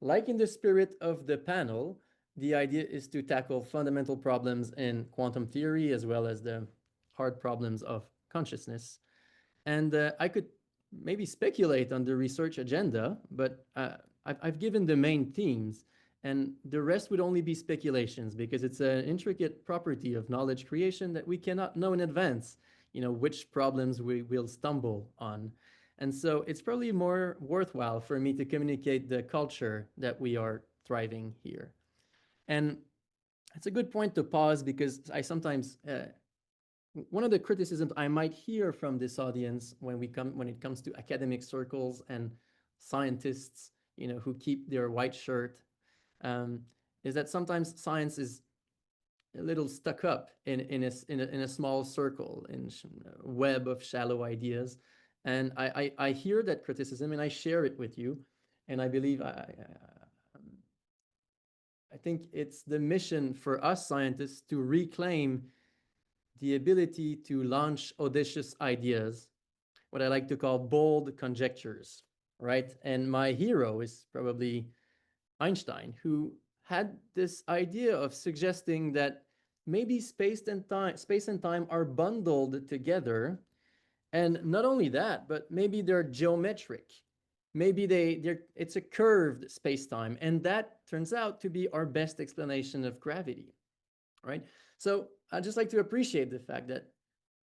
E: Like in the spirit of the panel, the idea is to tackle fundamental problems in quantum theory as well as the hard problems of consciousness. And I could maybe speculate on the research agenda, but I've given the main themes, and the rest would only be speculations because it's an intricate property of knowledge creation that we cannot know in advance, which problems we will stumble on. And so it's probably more worthwhile for me to communicate the culture that we are thriving here. And it's a good point to pause because I sometimes, one of the criticisms I might hear from this audience when it comes to academic circles and scientists, who keep their white shirt, is that sometimes science is a little stuck up in a small circle, in a web of shallow ideas. And I hear that criticism and I share it with you. And I believe I think it's the mission for us scientists to reclaim the ability to launch audacious ideas, what I like to call bold conjectures, right? And my hero is probably Einstein, who had this idea of suggesting that maybe space and time are bundled together. And not only that, but maybe they're geometric. Maybe it's a curved space-time, and that turns out to be our best explanation of gravity, right? So I'd just like to appreciate the fact that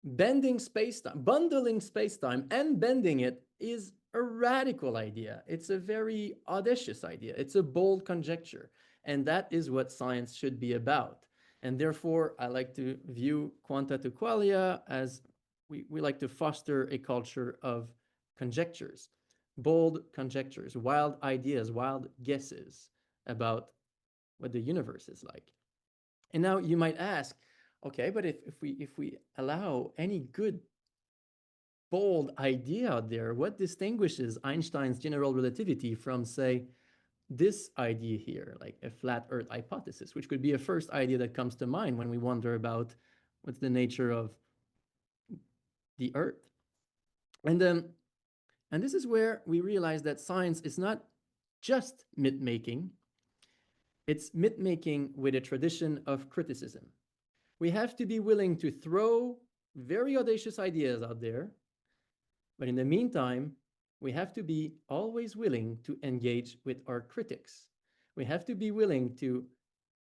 E: bending space-time, bundling space-time and bending it is a radical idea. It's a very audacious idea. It's a bold conjecture, and that is what science should be about. And therefore, I like to view Quanta to Qualia as we like to foster a culture of conjectures. Bold conjectures, wild ideas, wild guesses about what the universe is like. And now you might ask, okay, but if we allow any good bold idea out there, what distinguishes Einstein's general relativity from, say, this idea here, like a flat Earth hypothesis, which could be a first idea that comes to mind when we wonder about what's the nature of the Earth. And this is where we realize that science is not just myth-making. It's myth-making with a tradition of criticism. We have to be willing to throw very audacious ideas out there, but in the meantime, we have to be always willing to engage with our critics. We have to be willing to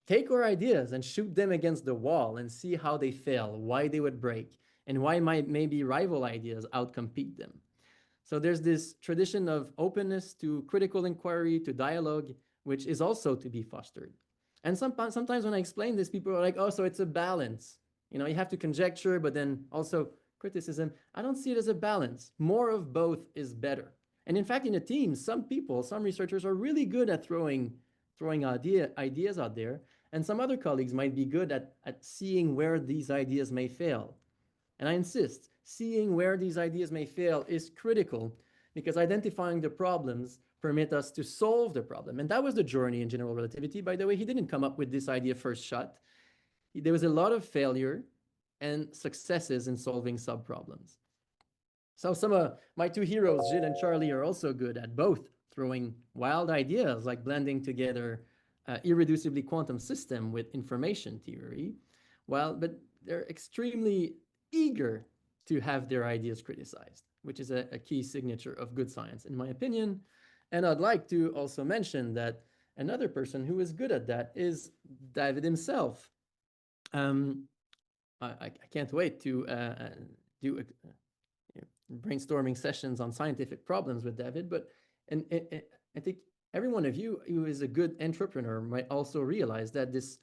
E: take our ideas and shoot them against the wall and see how they fail, why they would break, and why maybe rival ideas outcompete them. So there's this tradition of openness to critical inquiry, to dialogue, which is also to be fostered. And sometimes when I explain this, people are like, oh, so it's a balance. You have to conjecture, but then also criticism. I don't see it as a balance. More of both is better. And in fact, in a team, some researchers are really good at throwing ideas out there, and some other colleagues might be good at seeing where these ideas may fail. And I insist, seeing where these ideas may fail is critical because identifying the problems permit us to solve the problem. And that was the journey in general relativity. By the way, he didn't come up with this idea first shot. There was a lot of failure and successes in solving sub-problems. So some of my two heroes, Gilles and Charlie, are also good at both throwing wild ideas like blending together irreducibly quantum system with information theory, but they're extremely eager to have their ideas criticized, which is a key signature of good science, in my opinion. And I'd like to also mention that another person who is good at that is David himself. I can't wait to do brainstorming sessions on scientific problems with David, but I think every one of you who is a good entrepreneur might also realize that this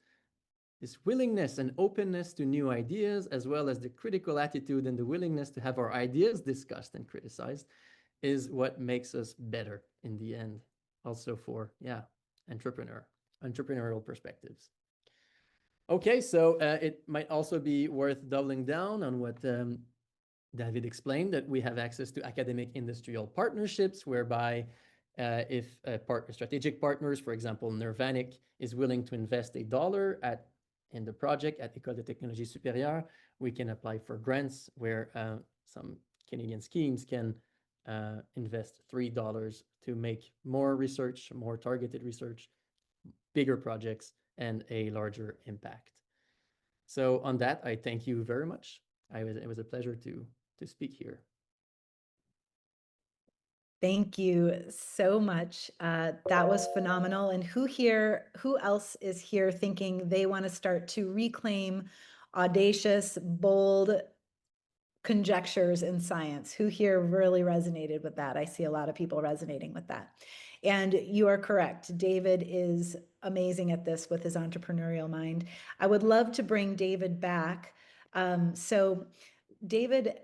E: willingness and openness to new ideas, as well as the critical attitude and the willingness to have our ideas discussed and criticized, is what makes us better in the end, also for, entrepreneurial perspectives. Okay, so it might also be worth doubling down on what David explained, that we have access to academic industrial partnerships, whereby if strategic partners, for example, Nirvanic, is willing to invest $1 in the project at École de Technologie Supérieure, we can apply for grants where some Canadian schemes can invest $3 to make more research, more targeted research, bigger projects and a larger impact. So on that, I thank you very much. It was a pleasure to speak here.
A: Thank you so much. That was phenomenal. And who else is here thinking they want to start to reclaim audacious, bold conjectures in science? Who here really resonated with that? I see a lot of people resonating with that. And you are correct. David is amazing at this with his entrepreneurial mind. I would love to bring David back. So David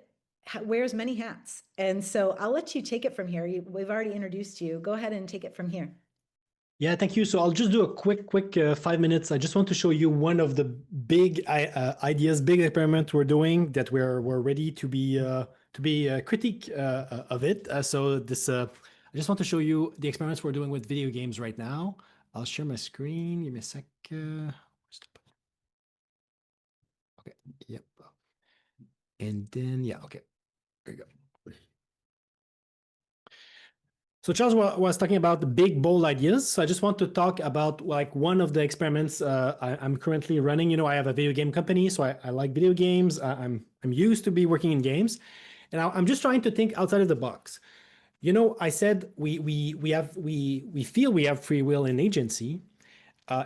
A: wears many hats. And so I'll let you take it from here. We've already introduced you. Go ahead and take it from here.
C: Yeah, thank you. So I'll just do a quick 5 minutes. I just want to show you one of the big ideas, big experiment we're doing that we're ready to be a critique of it. So this I just want to show you the experiments we're doing with video games right now. I'll share my screen. Give me a sec. Okay. Yep. And then yeah. Okay. There you go. So Charles was talking about the big, bold ideas. So I just want to talk about like one of the experiments I'm currently running. You know, I have a video game company, so I like video games. I'm used to be working in games, and I'm just trying to think outside of the box. You know, I said we feel we have free will and agency.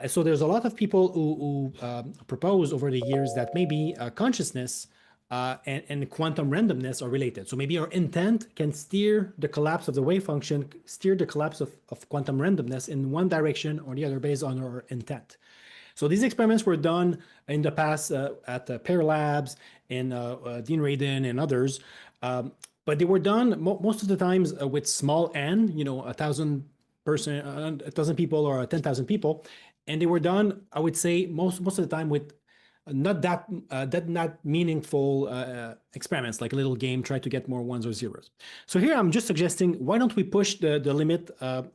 C: So there's a lot of people who propose over the years that maybe consciousness and quantum randomness are related. So maybe our intent can steer the collapse of the wave function, steer the collapse of quantum randomness in one direction or the other based on our intent. So these experiments were done in the past at Pear Labs and Dean Radin and others, but they were done most of the times with small n, you know, 1,000 people or 10,000 people, and they were done, I would say, most of the time with not meaningful experiments, like a little game, try to get more ones or zeros. So here I'm just suggesting, why don't we push the limit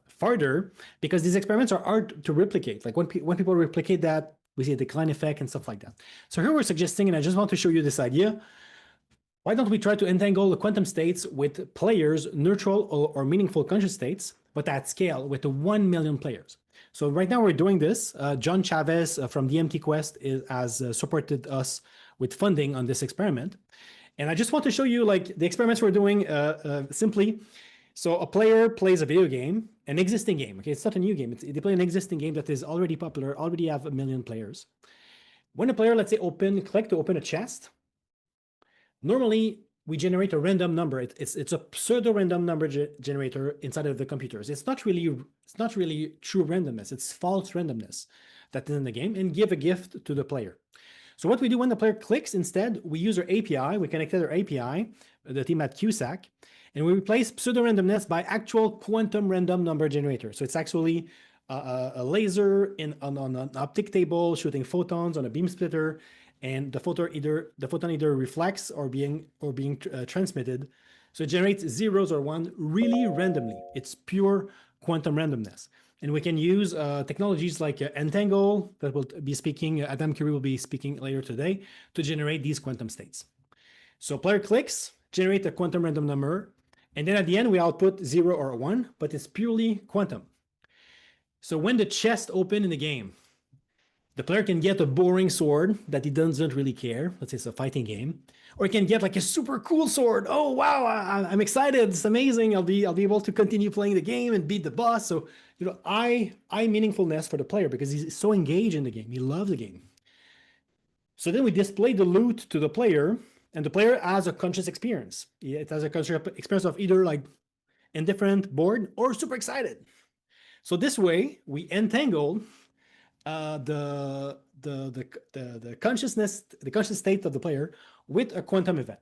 C: farther? Because these experiments are hard to replicate. Like when people replicate that, we see a decline effect and stuff like that. So here we're suggesting, and I just want to show you this idea, why don't we try to entangle the quantum states with players, neutral or meaningful conscious states, but at scale with the 1 million players. So right now we're doing this. John Chavez from DMT Quest has supported us with funding on this experiment. And I just want to show you like the experiments we're doing simply. So a player plays a video game, an existing game. Okay, it's not a new game. They play an existing game that is already popular, already have 1 million players. When a player, let's say, click to open a chest, normally we generate a random number. It's a pseudo-random number generator inside of the computers. It's not really true randomness. It's false randomness that is in the game, and give a gift to the player. So what we do when the player clicks, instead, we use our API. We connected our API, the team at CUSAC, and we replace pseudo-randomness by actual quantum random number generator. So it's actually a laser on an optic table shooting photons on a beam splitter, and the photon either reflects or being transmitted. So it generates zeros or one really randomly. It's pure quantum randomness. And we can use technologies like Entangle, that will be speaking, Adam Curie will be speaking later today, to generate these quantum states. So player clicks, generate a quantum random number, and then at the end we output 0 or 1, but it's purely quantum. So when the chest open in the game, the player can get a boring sword that he doesn't really care. Let's say it's a fighting game. Or he can get like a super cool sword. Oh, wow, I'm excited. It's amazing. I'll be able to continue playing the game and beat the boss. So, you know, I meaningfulness for the player because he's so engaged in the game. He loves the game. So then we display the loot to the player, and the player has a conscious experience. It has a conscious experience of either like indifferent, bored, or super excited. So this way, we entangle the consciousness, the conscious state of the player with a quantum event.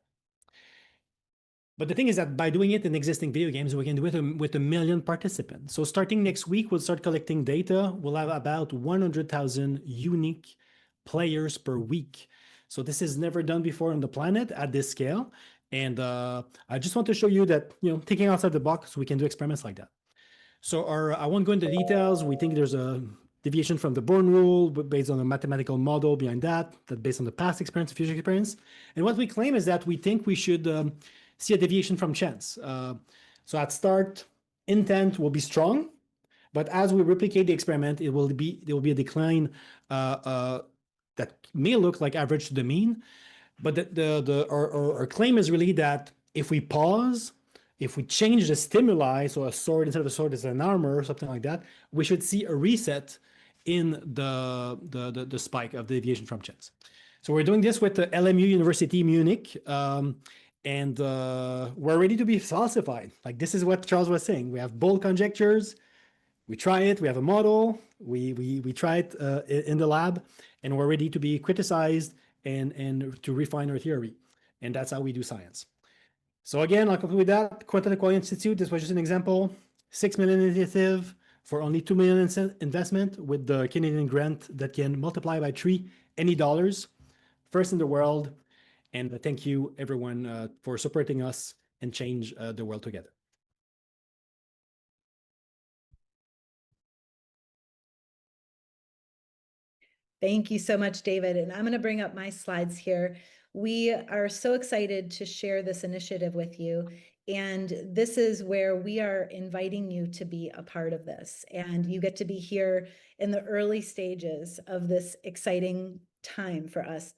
C: But the thing is that by doing it in existing video games, we can do it with 1 million participants. So starting next week, we'll start collecting data. We'll have about 100,000 unique players per week. So this is never done before on the planet at this scale. And I just want to show you that, you know, thinking outside the box, we can do experiments like that. So I won't go into details. We think there's a deviation from the Born rule based on a mathematical model behind that based on the past experience, future experience. And what we claim is that we think we should see a deviation from chance. So at start, intent will be strong, But as we replicate the experiment, there will be a decline that may look like average to the mean. But our claim is really that if we pause, if we change the stimuli, so a sword instead of a sword is an armor or something like that, we should see a reset in the spike of deviation from chance. So we're doing this with the LMU University Munich, and we're ready to be falsified. Like this is what Charles was saying. We have bold conjectures. We try it. We have a model. We try it in the lab, and we're ready to be criticized and to refine our theory. And that's how we do science. So again, I'll conclude with that. Quanta Qualia Institute, this was just an example. 6 million initiative for only 2 million investment with the Canadian grant that can multiply by 3 any dollars. First in the world. And thank you everyone for supporting us and change the world together.
A: Thank you so much, David. And I'm going to bring up my slides here. We are so excited to share this initiative with you. And this is where we are inviting you to be a part of this. And you get to be here in the early stages of this exciting time for us.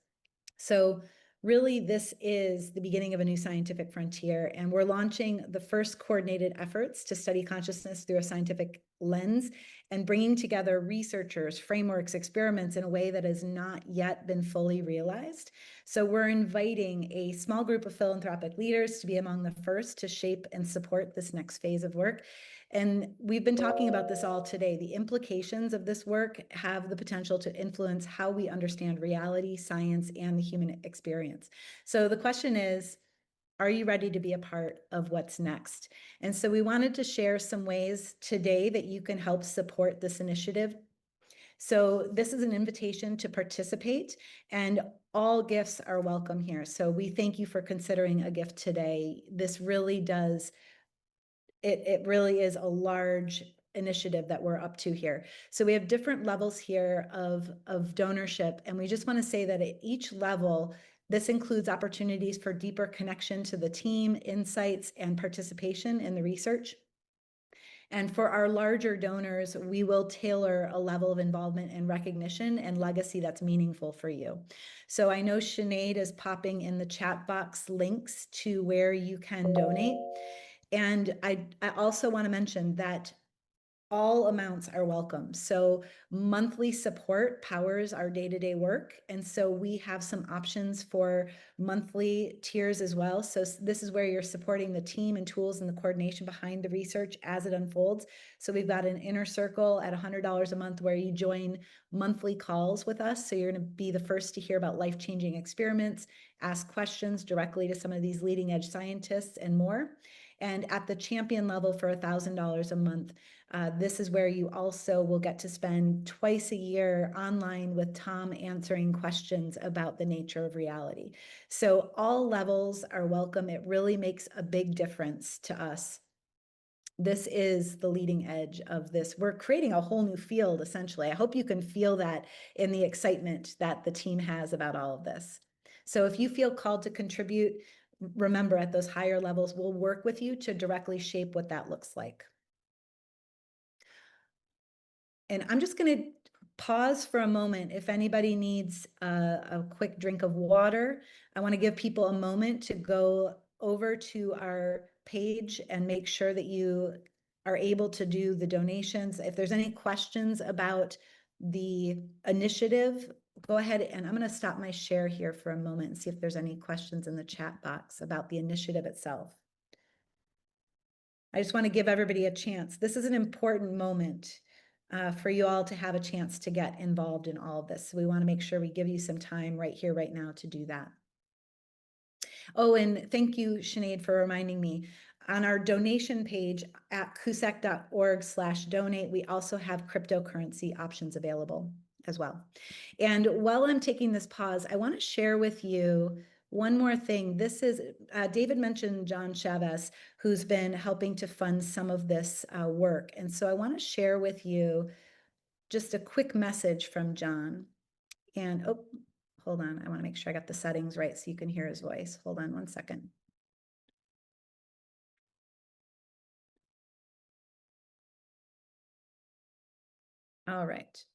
A: So really, this is the beginning of a new scientific frontier, and we're launching the first coordinated efforts to study consciousness through a scientific lens and bringing together researchers, frameworks, experiments in a way that has not yet been fully realized. So we're inviting a small group of philanthropic leaders to be among the first to shape and support this next phase of work. And we've been talking about this all today. The implications of this work have the potential to influence how we understand reality, science, and the human experience. So the question is, are you ready to be a part of what's next? And so we wanted to share some ways today that you can help support this initiative. So this is an invitation to participate, and all gifts are welcome here. So we thank you for considering a gift today. This really does it really is a large initiative that we're up to here. So we have different levels here of donorship. And we just want to say that at each level, this includes opportunities for deeper connection to the team, insights, and participation in the research. And for our larger donors, we will tailor a level of involvement and recognition and legacy that's meaningful for you. So I know Sinead is popping in the chat box links to where you can donate. And I also want to mention that all amounts are welcome. So monthly support powers our day-to-day work. And so we have some options for monthly tiers as well. So this is where you're supporting the team and tools and the coordination behind the research as it unfolds. So we've got an inner circle at $100 a month where you join monthly calls with us. So you're going to be the first to hear about life-changing experiments, ask questions directly to some of these leading edge scientists and more. And at the champion level for $1,000 a month, this is where you also will get to spend twice a year online with Tom answering questions about the nature of reality. So all levels are welcome. It really makes a big difference to us. This is the leading edge of this. We're creating a whole new field, essentially. I hope you can feel that in the excitement that the team has about all of this. So if you feel called to contribute, remember at those higher levels, we'll work with you to directly shape what that looks like. And I'm just going to pause for a moment. If anybody needs a quick drink of water, I want to give people a moment to go over to our page and make sure that you are able to do the donations. If there's any questions about the initiative, go ahead, and I'm going to stop my share here for a moment and see if there's any questions in the chat box about the initiative itself. I just want to give everybody a chance. This is an important moment for you all to have a chance to get involved in all of this. So we want to make sure we give you some time right here, right now to do that. Oh, and thank you, Sinead, for reminding me. On our donation page at cusac.org/donate, we also have cryptocurrency options available as well. And while I'm taking this pause, I want to share with you one more thing. This is, David mentioned John Chavez, who's been helping to fund some of this work. And so I want to share with you just a quick message from John. And, oh, hold on. I want to make sure I got the settings right so you can hear his voice. Hold on one second. All right.